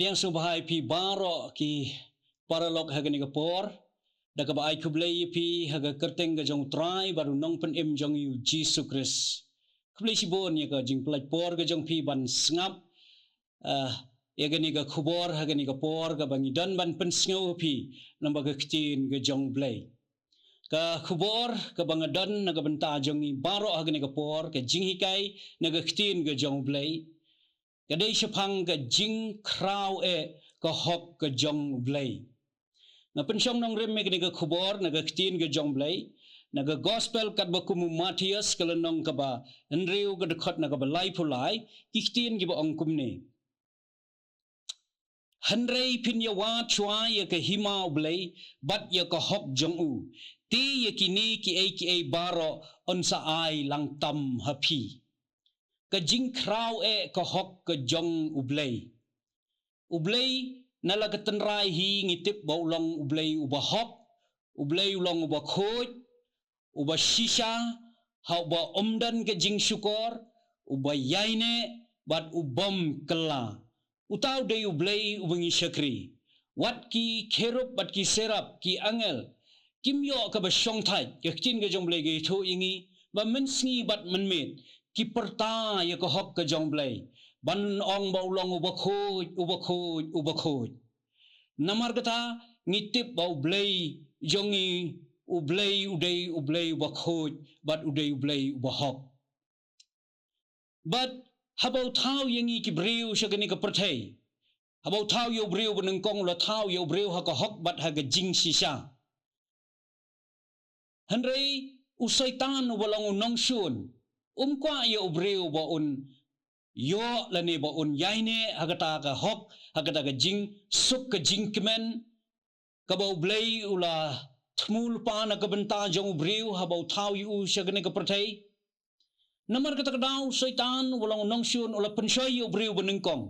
biang subhai pi baro ki paralog hagani ka por da ka baai kublay pi haga kerteng ga jong try baru nong pen im jong yu Jesus Christ kublay si bon ya ka jing plaj por ga jong pi ban sngap ya gani ka khubor hagani ka por ga bangi dan ban pen sngaw pi namba ga ktin ga jong blay ka khubor ka bangadan naga banta jong ni baro hagani ka por ka jing hikai naga ktin ga jong blay kadai syapang ka jing kraw ka hok ka jong blay na pensyong nong rem me ka khubor naga ktin ga jong blay naga gospel kat bakumu Matius kalanong ka ba nriu ka dekhot naga ba lai pulai kiktin gi ba ongkum ne hanrei pin ya wa chwa ya ka himau blay bat ya ka hok jong u ti ya kini ki ai baro on sa ai lang tam hapi ka jing kraw ka hok ka jong ublay nala ka tenrai hi ngitip ba ulong ublay uba hok ublay ulong uba khoj uba shisha ha uba omdan ka jing syukor uba yaine bat ubom kela utaw day ublay ubangi syakri wat ki kerup bat ki serap ki angel kimyo ka ba syong thai ka ktin ka jong blay ga tho ingi ba mensngi bat menmet ki perta ya ka hok ka jong blay ban ong ba ulong uba khoj namar kata ngitip ba ublay jongi ublay uba khoj bat ublay uba hok but habau thau yangi ki breu shagani ka perthai habau thau yo breu beneng kong la thau yo breu ha ka hok bat ha ga jing sisa hanrei usaitan ubalang unong sun kwa yo breu ba un yo lane ba un yaine hagata ka hok hagata ka jing suk ka jing kemen ka ba ublay ula thmul pa na ka benta jong breu habau thau yu shagani ka perthai namar kata kadau syaitan ulang nong syun ula pensoi yo breu benengkong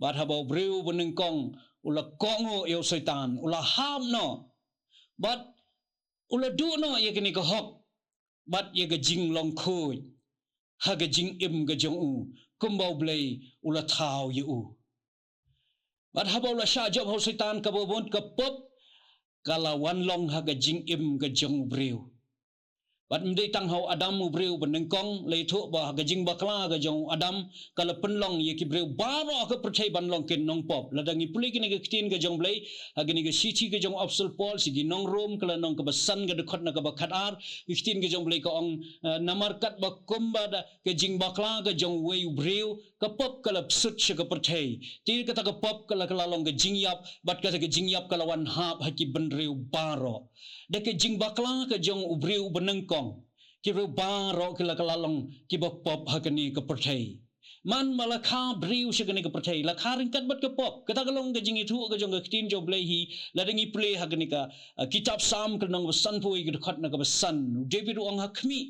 bat habau breu benengkong ula kongo yo syaitan ula ham no bat ula du no ye kini ka hok bat ye ga jing long khoi ha ga jing im ga jong u kumbau blay ula thau yu bat habau la sha job ho syaitan ka bobon ka pop kalawan long ha ga jing im ga jong breu bat mdei tang hau adam breu benengkong le thu ba ga jing bakla ga jong adam kala penlong ye ki breu baro ka perchay banlong ken nong pop ladangi puli kini ga ktin ga jong blay agini ga sichi ga jong apsal pol sigi nong rom kala nong ka basan ga dekhot na ka ba khatar ktin ga jong blay ka ong namar kat ba kumba da ga jing bakla ga jong wei breu ka pop kala psut sha ka perchay ti kata ka pop kala kala long ga jing yap bat kata ga jing yap kala wan hap haki benreu baro da ka jing bakla ka jong ubreu benengkong ki breu baro kala kala long ki ba pop hakani ka perchay man malakha breu shagani ka perchay la kharing kat bat ka pop kata kalong ga jing itu ga jong ga ktin jo blay hi ladangi play hakani ka kitab sam ka nong san poi ga khat na ka san david ong hakmi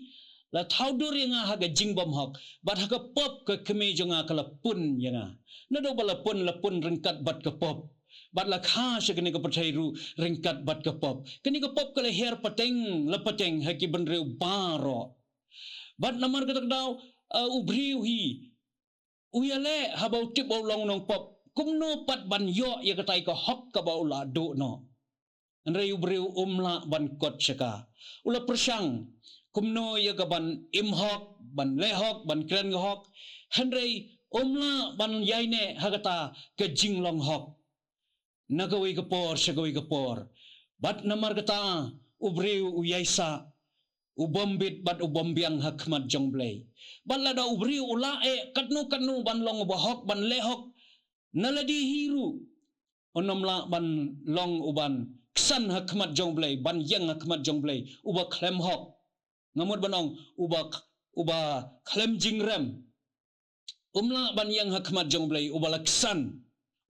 la thaudur yang ha ga jing bom hok bat ha ka pop ka kme jonga kala pun yanga na do bala pun la pun ringkat bat ka pop bat la kha shagani ka perchay ru ringkat bat ka pop kani ka pop kala her pateng la pateng haki benreu baro bat namar ka takdaw ubriu hi uyale habau tip bau long nong pop kumno pat ban yo ya katai ka hok ka bau la do no anrei ubriu umla ban kot shaka ula persang kumno ya ka ban imhok ban lehok ban kren hok hanrei umla ban yaine hagata ka jinglong hok nagawi ka por shagawi ka por bat namar kata ubriu uyaisa ubombit bat ubombiang hakmat jongblay balada ubriu ula katnu ban long bahok ban lehok naladi hiru onomla ban long uban ksan hakmat jongblay ban yang hakmat jongblay uba klem hok ngamut banong uba klem jingrem umla ban yang hakmat jongblay uba laksan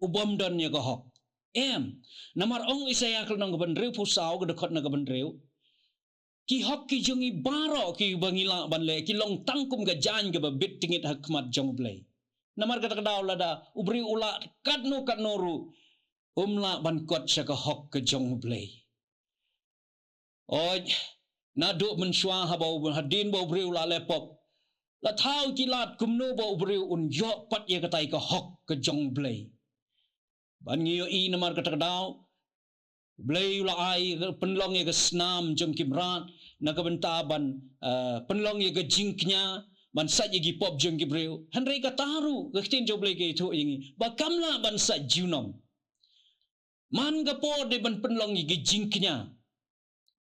ubomdan ya hok namar ong isaya kalnong ban reu pusau ga dekhot na ga ban reu ki hok ki jungi baro ki bangila ban le ki long tangkum ga jan ga bit tingit hakmat jongblay namar kata kadaw lada ubri ula katnu ru umla ban kot saka hok ka jongblay oj nadu mensyua habau hadin bau ubri ula lepop la thau ki lat kumno bau ubri un yo pat ye katai ka hok ka jongblay ban ngiyo I namar katakadaw blay ula ai penlong ye snam jong kimrat na kabentaban penlong ye jingknya ban sa ye pop jong gibreu hanrei kataru gaktin jo blay ke itu yingi bakamla ban sa junom man gapo de ban penlong ye jingknya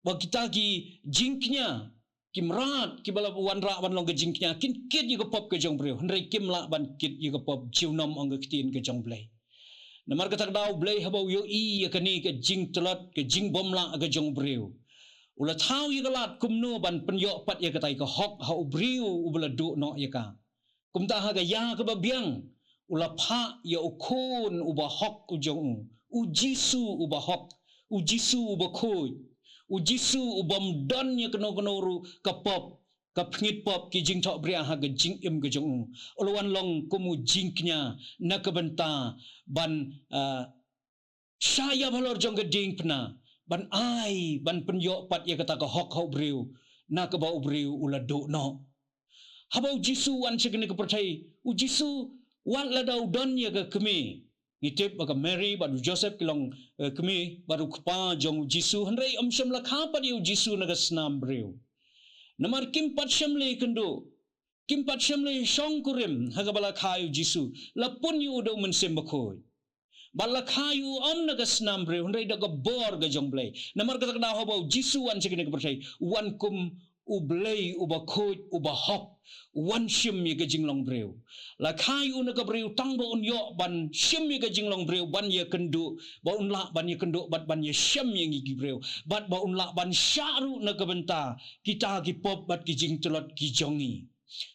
ba kita gi jingknya kimrat kibala wanra ban long ge jingknya kin kit ye pop ke jong breu hanrei kimla ban kit ye pop junom ong gaktin ke jong blay namar katak daw blay habaw yo I yakani ke jing telat ke jing bomla aga jong breu ula thau ye galat kumno ban penyo pat ye katai ka hok ha breu ubla do no ye ka kumta ha ga ya ka babiang ula pha ye ukun uba hok ujong u jisu uba hok u jisu uba khoi u jisu ubam don ye keno ru ka pop ka phngit pop ki jing thok bria ha ga jing im ga jong ulwan long kumu jingknya na ka benta ban saya balor jong ga ding pna ban ai ban penyo pat ye kata ka hok hok breu na ka ba breu ula do no habau jisu wan chekne ka percai u jisu wan la dau don ye ga kemi ngitip ba Mary ba Joseph kilong kemi baru kpa jong jisu hanrei amsham la kha pa u jisu na ga snam breu namar kimpat shamle kendo kimpat shamle shong kurim hagabala khayu jisu lapun yu udo mensem bakhoi bala khayu om naga snam bre hundai daga bor ga jongblai namar kata kada hobo jisu wan chekine ka percai wan kum ublai uba khoi uba hok wan shim ye ga jinglong breu la khayu naga breu tangbo un yo ban shim ye ga jinglong breu ban ye kendo ba un la ban ye kendo bat ban ye shim ye ngi breu bat ba un la ban syaru naga benta kita gi pop bat ki jing telot ki jongi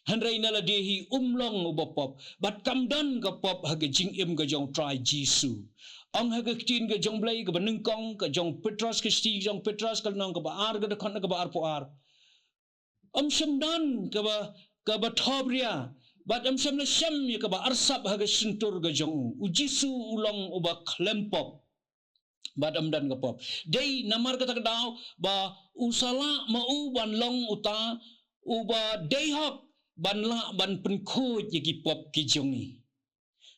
hanrei nala dehi umlong ubopop bat kamdan ka pop haga jing im ga jong try jisu ang haga ktin ga jong blai ga banengkong ka jong petros ka sti jong petros ka nong ka ba ar ga khon ga ba ar po ar am shamdan ka ba thobria bat am sham la sham ye ka ba arsap haga suntur ga jong u jisu ulong uba klempop badam dan gapop dei namar kata daw ba usala mau ban long uta uba dehok ban la ban penko ye pop ki jongi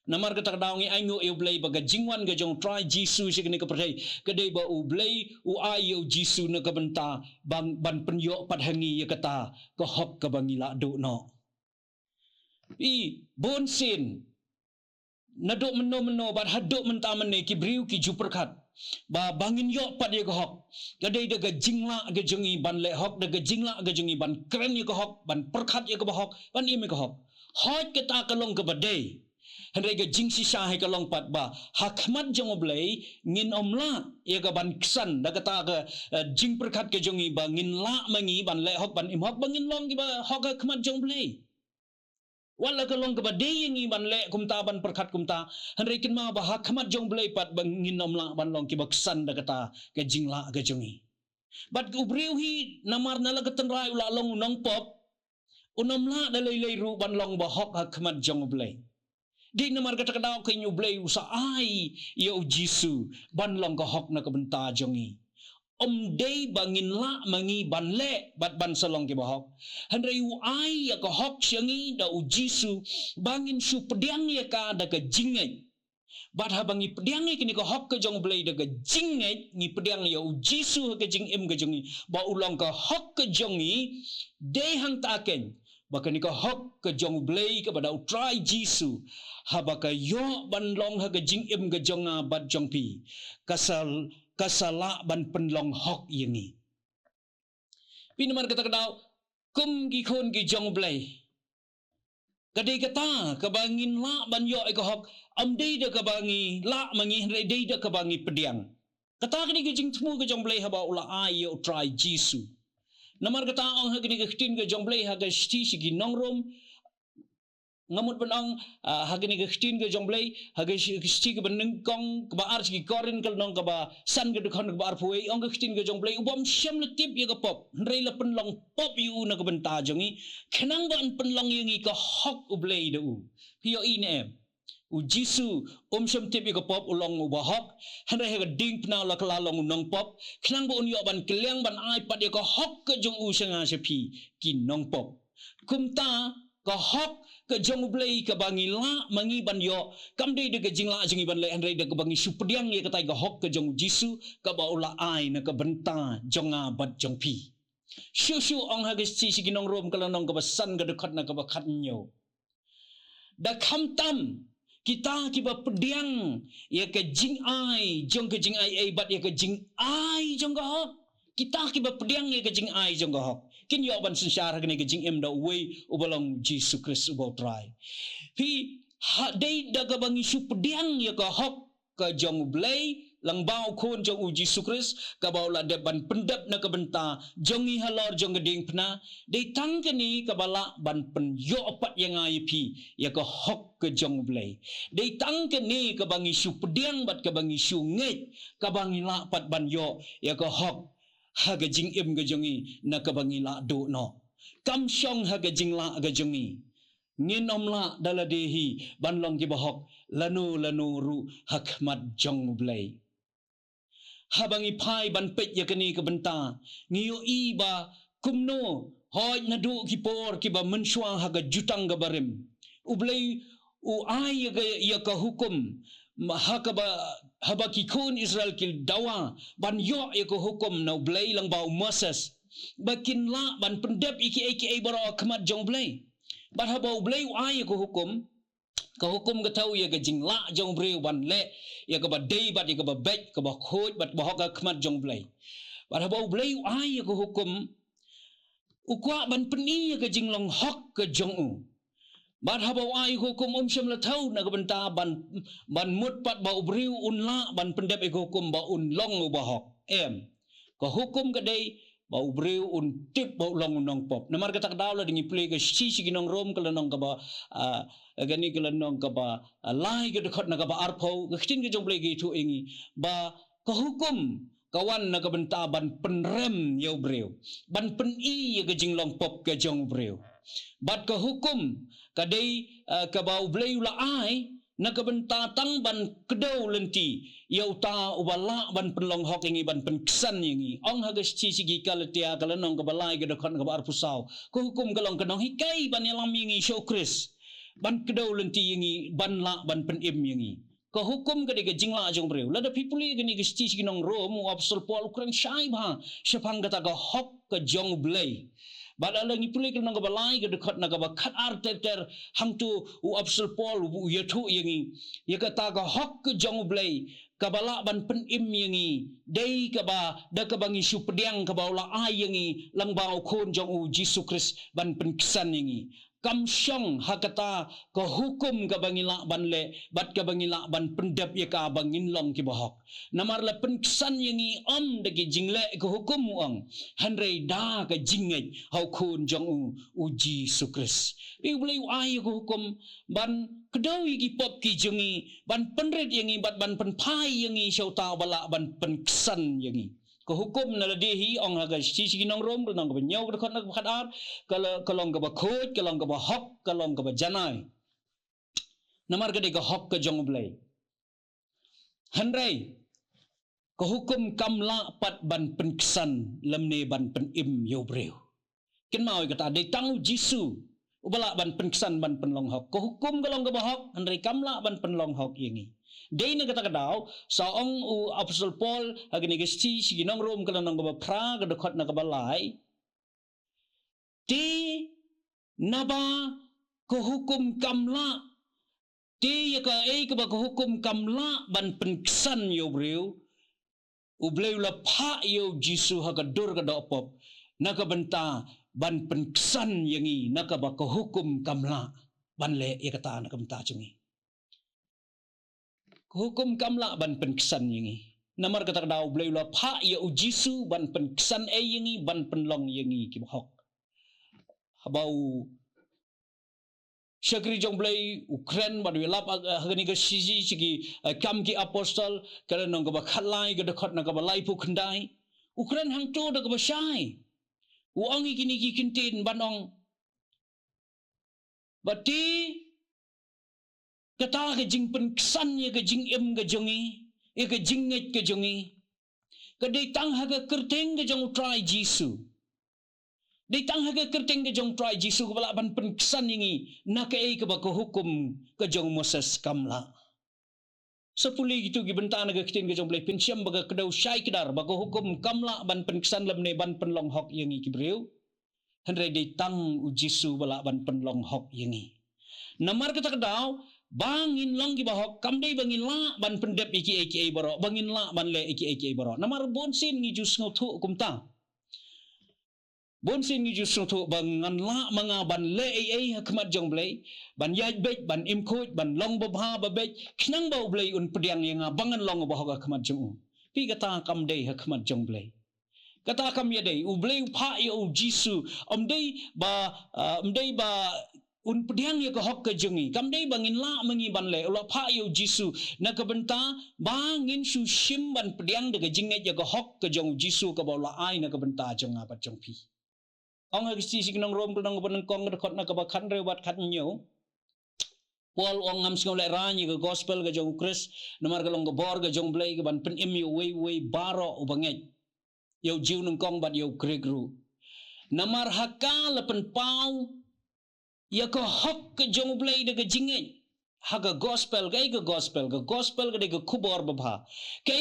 namar kata daw ngi ayo e blai baga jingwan ga jong try jisu sikni ka percaya kedai ba u blai u ayo jisu na ka benta ban penyo pat hangi ye kata ka hop ka bangila do no I bonsin nadok meno bat hadok mentamane ki briu ki juperkat ba bangin yo pat ye hok gadai daga jingla ga jongi ban le hok daga jingla ga jongi ban kren ye hok ban perkhat ye ka hok ban ye me ka hok hot kita kalong ka badai handai ga jing si sha he kalong pat ba hakmat jong oblei ngin omla ye ka ban ksan daga ta ga jing perkhat ke jongi ba ngin la mangi ban le hok ban im hok bangin long ki ba hok hakmat jong oblei wala kalong ka badai ngi ban le kumta ban perkhat kumta handai kin ma ba hakmat jong blei pat bangin omla ban long ki baksan daga ta ga jingla ga jongi bat ubreu hi namar nala ketenrai ula long unang pop unamla dalai ru ban long ba hok hakmat jong blei di namar kata kadaw kay nyu blei usa ai yo jisu ban long ka hok na kabenta jongi dei bangin la mangi ban le bat ban salong ki bahok handai u ai ya ka hok syangi da u jisu bangin su pediang ya ka da ka jingai bat habangi pediang kini ka hok ka jong blei da ka jingai ni pediang ya u jisu ka jing im ka jongi ba ulong ka hok ka jongi dei hang taken baka ni ka hok ka jong blei ka bada u try jisu habaka yo ban long ha ka jing im ka jonga bat jong pi kasala ban penlong hok yengi pinamar kata kadaw kum gi khon gi jong blai kadai kata kabangin la ban yo ka hok am dei da kabangi la mangi hrei dei da kabangi pediang kata kini gi jing thmu ka jong blai haba ula ai yo try jisu namar kata ong ha kini ga khtin ga jong blai ha ga sti sigi nongrom ngamut benang hagini ga khtin ga jongblai haga sti ga benengkong ba ar gi korin kal nong ba san ga dukhon ba ar phuai ong ga khtin ga jongblai ubam syam letip ye ga pop rei la penlong pop yu na ga benta jongi khenang ban penlong yengi ka hok ublai de u pio inem u jisu syam tip ye ga pop ulong ba hok hanre ga ding pna la kala long nong pop khenang ba un yo ban keliang ban ai pat ye ka hok ka jong u sanga sepi ki nong pop kumta ka hok ka jong blei ka bangi la mangi ban yo kam dei de ka jing la jing ban le andrei de ka bangi supdiang ye ka tai ka hok ka jong jisu ka ba ula ai na ka benta jong a bat jong pi shu ong ha ga chi si ginong rom ka lanong ka ba san ga de khat na ka ba khat nyo da kham tam kita kiba pediang ya ka jing ai jong ka jing ai bat ya ka jing ai jong ka hok kita kiba pediang ya ka jing ai jong ka hok kin yo ban sensara kene ke jing em da way ubalong Jesus Christ ubau try pi ha dei da ka bangi su pediang ya ka hok ka jong blai lang bau khon jong u Jesus Christ ka bau la de ban pendap na ka benta jongi halor jong geding pna dei tang kini ka bala ban pen yo pat yang ai pi ya ka hok ka jong blai dei tang kini ka bangi su pediang bat ka bangi su nget ka bangi la pat ban yo ya ka hok haga jing im ga jongi na ka bangi la do no kam syong haga jing la ga jongi ngin om la dala dehi ban long ki bahok lanu ru hakmat jong blai habangi pai ban pet ya kani ka benta ngiyo i ba kumno hoy na do ki por ki ba mensuang haga jutang ga barim ublai u ai ya ka hukum haba ki kun Israel kil dawa ban yo ya ko hukum na blai lang bau Moses bakin la ban pendep iki baro khmat jong blai ban haba blai ai ko hukum ka tau ya ka jing la jong blai ban le ya ka ba dei bat ya ka ba bet ka ba khoj bat ba ka khmat jong blai ban haba blai ai ko hukum ukwa ban peni ya ka jing long hok ka jong u ban habau ai hukum syam la thau na ka benta ban mut pat ba ubriu un la ban pendep e hukum ba un long ba hok em ka hukum ka dei ba ubriu un tip ba long nong pop namar ka tak daw la dingi play ka si ginong rom ka nong ka ba gani ka nong ka ba lai ka dekat na ka ba arpau ka tin ka jong play ki tu ingi ba ka hukum kawan na ka benta ban penrem ya ubriu ban peni ya ka jinglong pop ka jong ubriu bat ka hukum kadai ka bau bleu la ai na ka benta tang ban kedau lenti yau ta ubala ban penlong hok ingi ban penksan ingi ong hagas chi sigi kalatia kalanong ka balai ka dakon ka bar pusau ko hukum kalong kanong hikai ban yalang mingi show Chris ban kedau lenti ingi ban la ban penim ingi ka hukum ka diga jingla jong breu la da people gani ka chi sigi nong rom apostol Paul ukrain shai ba sepang kata ka hok ka jong blei badala ngi puli ka balai ka dekat na ka ba khat arter hang tu u apostol Paul u yathu yangi ya ka ta ka hok ka jong blai ka bala ban pen im yangi dei ka ba da ka bangi su pediang ka ba la ai yangi lang bau khon jong u Jesus Christ ban pen kisan yangi kam syong hakata ka hukum ka bangila ban le bat ka bangila ban pendap ya ka bangin long ki bahok namar la penkesan yangi om de ki jingle ka hukum ong hanrei da ka jinget hau khun jong u Jesus Christ i boleh ai ka hukum ban kedau ki pop ki jengi ban penret yangi bat ban penpai yangi syauta bala ban penkesan yangi ko hukum na ladehi ong haga si ginong rom nang ka nyau ka nak khadat kalong ka ba khoj kalong ka ba hok kalong ka ba janai namar ka de ka hok ka jong blai hanrei ko hukum kamla pat ban penkesan lemne ban penim yo breu ken mau ka ta de tang jisu ubala ban penkesan ban penlong hok ko hukum kalong ka ba hok hanrei kamla ban penlong hok yangi dei na kata daw sa ong u apostol Paul agni gesti siginong rom kala nang ba pra ga dokot na kabalai ti naba ko hukum kamla ti ya ka ka ba ko hukum kamla ban penksan yo breu u bleu la pha yo jisu ha ka dur ka dopop na ka benta ban penksan yangi na ka ba ko hukum kamla ban le ya kata na ka benta chungi hukum kamla ban penkesan yangi namar kata daw bleu la pha ya u jisu ban penkesan yangi ban penlong yangi ki hok habau syakri jong blei ukren ban welap hagani ga siji sigi kam ki apostol kala nong ga khalai ga dekhot na ga lai pu khandai ukren hang to da ga shai u angi kini ki kintin banong bati kata ke jing penkesan ye ke jing em ke jongi ye ke jinget ke jongi ke de tang ha ke kerteng ke jong try jisu Ditang haga kerteng ke jong try Jisu ke bala ban penkesan ingi nak ke ba ko hukum ke jong Moses kamla. Sepuli gitu gibenta naga kerteng ke jong blai pensiam baga kedau syai kedar ba ko hukum kamla ban penkesan lamne ban penlong hok yangi kibreu. Henry ditang u Jisu bala ban penlong hok yangi. Namar kata kedau bangin long gi bahok kamdei bangin la ban pendep iki baro bangin la ban le iki baro. Namar bonsin ngi jus ngotu kumta. Bonsin ngi jus ngotu bangan la manga ban le hakmat jong blai ban yaj bej ban imkoj ban long babha babej knang bau blai un pediang yang bangan long bahok hakmat jong. Pi kata kamdei hakmat jong blai. Kata kam ya dei u blai pha u Jisu omdei ba un pediang ya ke hok ke jengi kamdei bangin la mengi ban le ulah pha yu Jisu na ke benta bangin su shim ban pediang de ke jinget ya ke hok ke jong Jisu ke bawla ai na ke benta jong apa jong pi ong ha si nong rom ke nong kong de khot na ke ba khan re wat khat nyo Paul ong ngam sing le rani ke gospel ke jong Chris namar ke long ke bor ke jong blai ke ban pen im yu we baro u banget yu jiu nong kong bat yu gregru namar hakal pen pau ya ke hok ke jong blai de ke jinget haga gospel ke gospel ke de ke kubor babha ke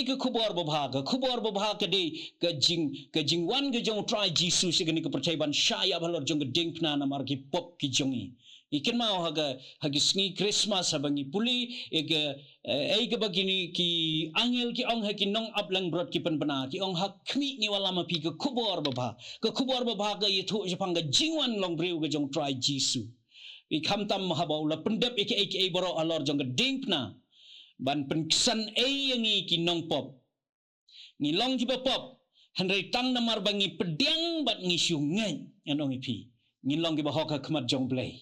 kubor babha ke de ke jing wan ke jong try Jisu sigani ke percaya ban syaya balor jong ke dingpna namar ki pop ki jongi ikin mau haga sngi Christmas habangi puli ke bagini ki angel ki ong haki nong aplang brot ki penbena ki ong hak kmi ni wala mapi ke kubor babha ke yitu jepang ke jingwan long breu ke jong try Jisu I kamtam mahabau la pendep eke baro alor jong gedingpna ban penkesan yangi ki nong pop ni long jiba pop henry tang namar bangi pediang bat ngi syungai anong ipi ngin long giba hok khmat jong blai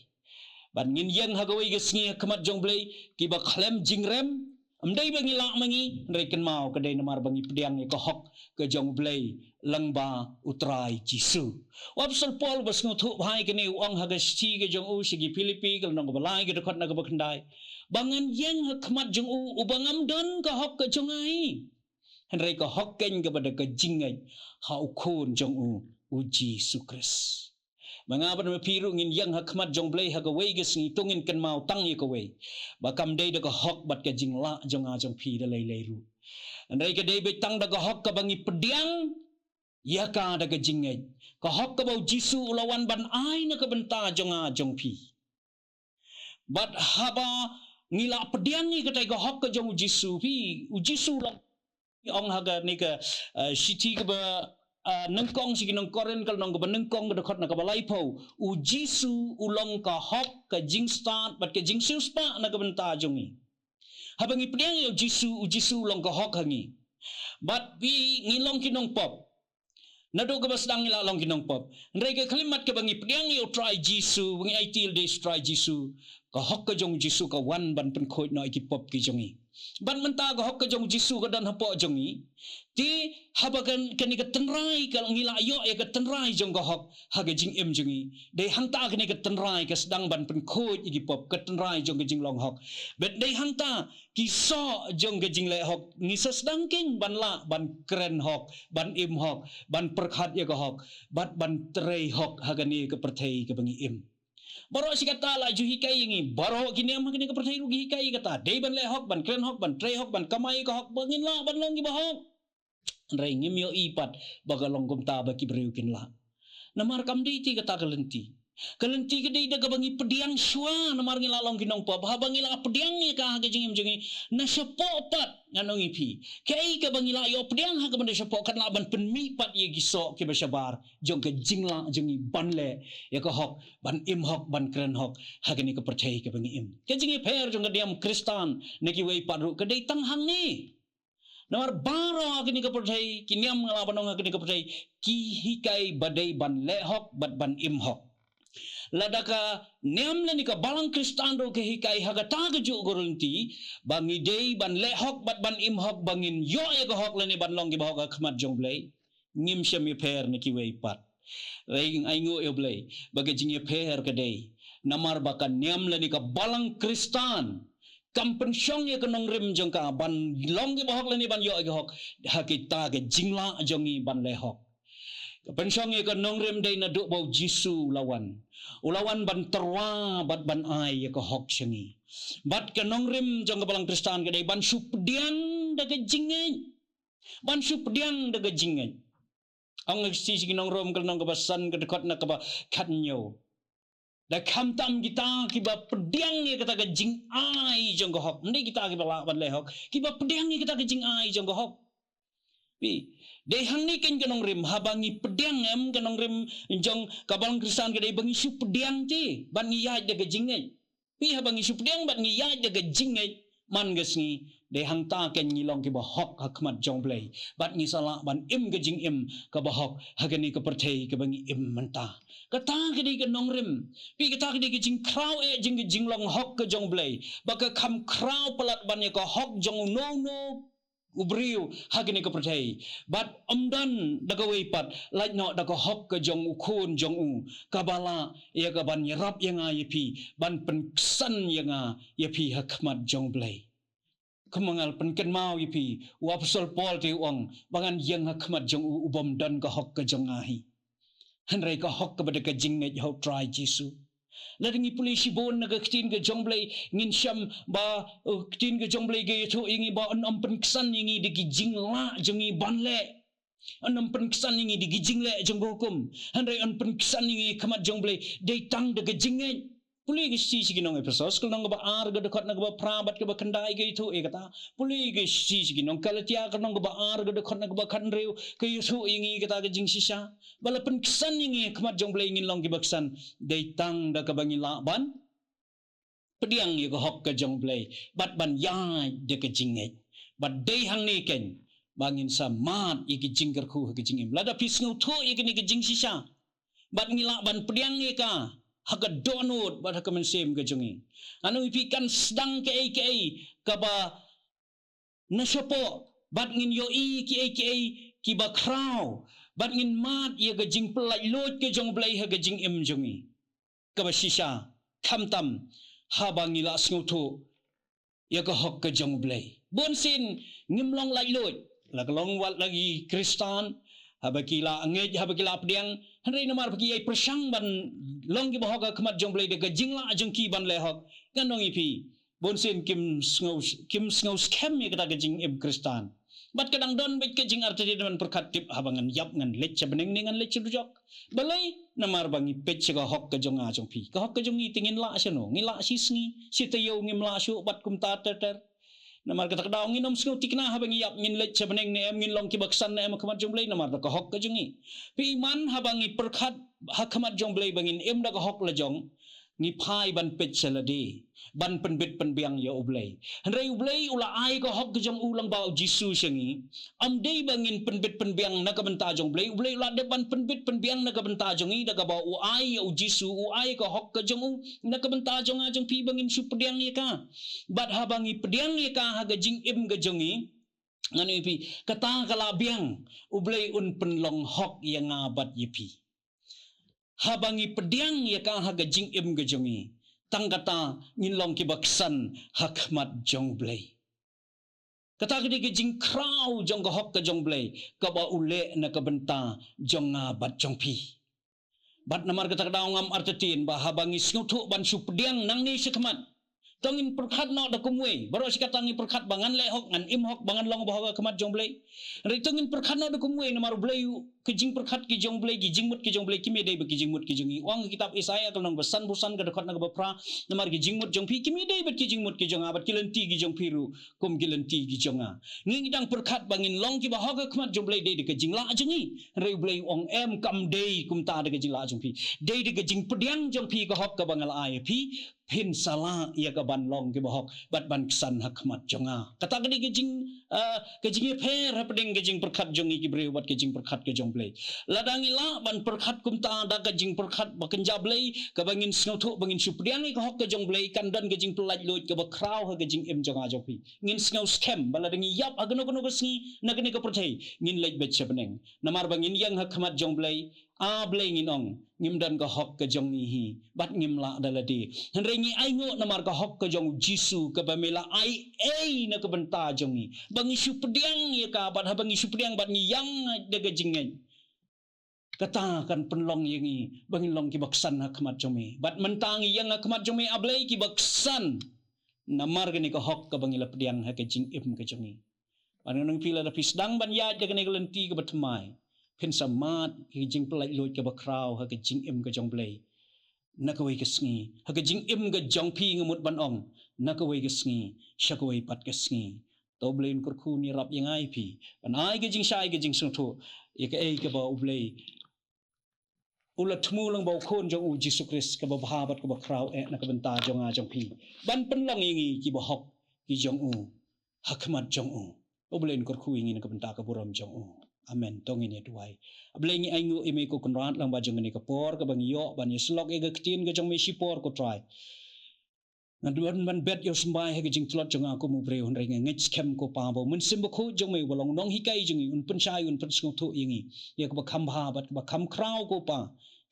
ban ngin yang hagawai gesngi khmat jong blai ki ba khlem jingrem amdai bangi la mangi henry ken mau kedai namar bangi pediang ke hok ke jong blai langba utrai Jisu. Wapsal Paul bas ngutu bhai kene uang hagasti ke jong u sigi Filipi kal nong balai ke dekat naga bakandai. Bangan yang hakmat jong u ubangam dan ke hok ke jong ai. Henry ke hok ken kepada ke jingai ha ukun jong u Jisu Kris. Mengapa nama piru ngin yang hakmat jong blai hagawai ke ngitungin ken mau tang ye kawai. Bakam dei de ke hok bat ke jingla jong a jong pi de lei ru. Henry ke dei betang de ke hok ke bangi pediang ya ka da ke jinget ka hok ka bau Jisu ulawan ban ai na ke benta jong pi bat haba ngila pediang ni ketai ka hok ka jong Jisu pi u Jisu la ong haga ni ke siti ke ba nengkong sigi nong koren kal nong ba nengkong ke dekat na ka balai pau u Jisu ulong ka hok ka jing start bat ke jing suspa na ke benta jong ni habangi pediang u Jisu ulong ka hok hangi bat pi ngilong kinong pop nado ke basdang ila long kinong pop ndai ke kalimat ke bangi pediang yo try Jisu bangi itil des try Jisu ka hok ka jong Jisu ka wan ban pen khoi no iki pop ki jongi ban menta ka hok ka jong Jisu ka dan hapo jongi ti habagan kani ka tenrai ka ngila yo e ka tenrai jong ka hok haga jing em jongi dei hangta kani ka tenrai ka sedang ban pen khoi iki pop ka tenrai jong ka jing long hok bet dei hangta ki so jong ka jing le hok ngi sedang king ban la ban keren hok ban im hok ban perkhat ya ka hok bat ban trei hok haga ni ka perthei ka bangi im baro si kata la juhi kai ngi baro kini am kini ka perthei rugi kai kata dei ban le hok ban keren hok ban trei hok ban kamai ka hok bangin la ban long gi ba hok rei ngim yo ipat bagalong kumta ba ki breukin la namar kam dei ti kata kalenti ke dei daga bangi pediang shwa namar ngi lalong kinong pa bangi la pediang ni ka ha jingim jingi na sepo pat nganong ipi kai ka bangi la yo pediang ha ka banda sepo kan la ban penmi pat ye giso ke basabar jong ke jingla jingi banle ya ka hok ban im hok ban kren hok ha ni ka percaya ke bangi im ke jingi pher jong ka diam kristan neki wei paru ke dei tang hang ni namar baro ha ni ka percaya kiniam ngalaban ong ha ni ka percaya ki hikai badai ban le hok bat ban im hok ladaka niam ni ka balang kristando ke hikai hagata ke ju gorunti bangi dei ban le hok bat ban im hok bangin yo e ka hok lani ban long ki ba hok khmat jong blai ngim shami pher ni ki wei pat ring aingo e blai bagi jingi pher ke dei namar bakan niam ni ka balang kristan kampen syong ye kenong rim jong ka ban long ki ba hok lani ban yo e ka hok hakita ke jingla jongi ban le hok Kapensong ka nongrem day na do bau Jisu lawan. Ulawan ban terwa bat ban ay ka hok syangi. Bat ka nongrem jong kabalang Kristan ka day ban supdiang daga jingay. Ban supdiang daga jingay. Ang nagsisi nongrom ka nong kabasan kadekot na kaba kanyo. Da kamtam kita kiba pediang ni kata ke jing ai jong ko hok. Ndi kita kiba lawan le hok. Kiba pediang ni kita ke jing ai jong ko hok. Pi de hang ni ken kenong rim habangi pediang em kenong rim jong kabalang Kristan ke dai bangi su pediang ti ban ngi yai de ke jing ai. Pi habangi su pediang ban ngi yai de ke jing ai man ges ni de hang ta ken ngilong kiba hok hakmat jong blai. Bat ngi sala ban im ke jing im ka ba hok hagani ke perthei ke bangi im menta. Kata kini ke nongrim, pi kata kini ke jing krau jing long hok ke jong blai, baka kam krau pelat banyak ke hok jong no ubriu hagini ke percaya. Bat omdan daga weipat, lait no daga hok ke jong ukun jong kabala ya ke ban yerap yang yepi, ban penkesan yang yepi hakmat jong blai. Kemangal penken mau yepi, wapsol Paul ti uang, bangan yang hakmat jong ubom dan ke hok ke jong ahi. Henry ka hok kepada ka jingnet ho try Jisu. Laringi polisi bon naga ketin ke jongblay ngin syam ba ketin ke jongblay ge tu ingi ba an penkesan ingi di jingla jengi banle. An penkesan ingi di jingle jong hukum. Henry an penkesan ingi kamat jongblay dei tang de jingnet. Puli ke si nong episos kul nong ba ar ga dekot nong ba prabat ke ba kendai ge tu kata. Puli ke si nong kalatia ke nong ba ar ga dekot nong ba kanreu ke yusu ingi kata ke jing sisa. Walaupun kesan ingi kemat jong blai ingin long kibaksan datang da kabangi laban pediang ye ko hok ke jong blai bat ban ya de ke jinget bat dei hang ni ken bangin sa mat ye ke jingker ku ke jingim lada pisngu tho ye ke ni ke jing sisa bat ngila ban pediang ye ka haga donut bat hak mensem ke jongi anu ipikan sedang ke ka ba nasopo bat ngin yo ki ba krau bat ngin mat ye ke jing pelai lot ke jong blai ha ke jing im jongi ka ba sisa kamtam ha bangila sngutu ye ke hok ke jong blai bon sin ngimlong lai lot la long wat lagi Kristan habakila angej habakila pediang henry namar pagi ai persang ban long ki bahog kemat jong blai de ke jingla jong ki ban le hok kanong ipi bon sin kim sngaus scam ye kata ke jing im Kristan. Bat kadang don bet ke jing arti dengan perkatip habangan yap ngan lec bening dengan lec rujok. Balai namar bangi pet ka hok ke jong a jong pi. Ka hok ke jong i tingin la sino, ngila sisngi, sitayo ngimla syu bat kum ta ter. Namar kata daw nginom sno tikna habangi yap ngin lec bening ne em ngin long ki baksan ne em kamat jong blai namar ka hok ke jong i. Pi man habangi perkat hakamat jong blai bangin em da ka hok la jong ni pai ban pet seladi ban penbit penbiang ya ublay henry ublay ula ai ko hok jong ulang ba Jisu syangi am dei bangin penbit penbiang na kabenta jong ublay ula de ban penbit penbiang na kabenta jong i daga ba u ai ya Jisu u ai ko hok jong na kabenta jong a jong pi bangin su pediang ye ka bat habangi pediang ye ka haga jing im ga jong i ngani pi kata kala biang ublay un penlong hok yang abat ye pi habangi pediang ye ka haga jing im ga jong i tanggata ngilong kibaksan hakmat jong blai. Kata kini ke jing krau jong ka hok ka jong blai ka ba ule na kabenta jong bat jong pi. Bat namar kata kadaw ngam artetin ba habangi snutu ban su pediang nang ni sekmat. Tangin perkat no da kumwe baru sikatangi perkat bangan le hok ngan im hok bangan long bahawa kemat jong blai. Ritungin perkat no da kumwe namar blai ke jing perkat ki jong blai ki jing mut ki jong blai ki medai ba ki jing mut ki jong i wang kitab Isaya kalong besan busan ka dekat na ba pra namar ki jing mut jong pi ki medai ba ki jing mut ki jong abat ki lenti ki jong piru kum ki lenti ki jong a ngi dang perkat bangin long ki bahawa kemat jong blai dei de ke jing la jong i rei blai ong em kam dei kum ta de ke jing la jong pi dei de ke jing pediang jong pi ka hok ka bangal ai pi pin sala ia ka ban long ki bahok bat ban kesan hakmat jonga kata gini ke jing per hapding ke jing perkat jongi ki breu bat ke jing perkat ke jong blai ladangi la ban perkat kum ta da ke jing perkat ba kenja blai ka bangin snotho bangin supdiang ka hok ke jong blai kan dan ke jing pelaj loit ke ba krau ha ke jing em jonga jopi ngin snau scam baladangi yap agno kono kesni nagni ka perthai ngin lej bet sebeneng namar bangin yang hakmat jong blai a blai nginong ngimdan ka hok ke jong hi bat ngimla daladi henrengi aingo namar ka hok ke jong Jisu ke bamela ai na ke benta jongi bangi supdiang ye ka bat habangi supdiang bat ngi yang de ke jingai katakan penlong yangi bangilong ki baksan hakmat jome bat mentangi yang hakmat jome ablay ki baksan namar gani ka hok ka bangila pediang ha ka jing im ka jongi panang pila da pisdang ban ya ja gani galenti ka batmai pen samat ki jing pelai lot ka bakrau ha ka jing im ka jong blay nakaway ka sngi ha ka jing im ka jong pi ngamut ban ong nakaway ka sngi syakaway pat ka sngi to blain kurku ni rap yang ai pi pan ai ka jing sai ka jing sung tho ya ka ei ka ba ublay ulat temu lang bau kon jong u Jesu Kristus ka babahabat ka bakrau na ka benta jong a jong pi ban penlang ingi ki bahok ki jong u hakmat jong u oblen kor khu ingi na ka benta ka buram jong u amen tong ini duai ablengi aingu ime ko konrat lang ba jong ni ka por ka bang yo ban yeslok e ga ktin ga jong me sipor ko try ngaduan man bet yo sembai ha jing tlot jong aku mu bre hun ringa ngich kem ko pa bo mun sim ko jong me bolong nong hikai jong un pen sai un pen sung tho ingi ya ko kham ha bat ba kham krau ko pa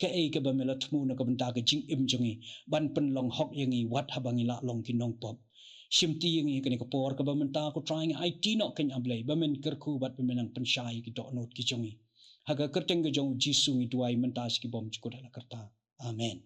ke ei ke ba mela thmu na ka benta ka jing im jongi ban pen long hok yangi wat habangi la long ki nong pop simti yangi ke ka por ka ba menta ko trying ai ti no ken ablay ba men ker khu bat ba menang pen sai ki do not ki jongi haga kerteng ge jong jisu ngi duai menta ki bom chko dala kerta amen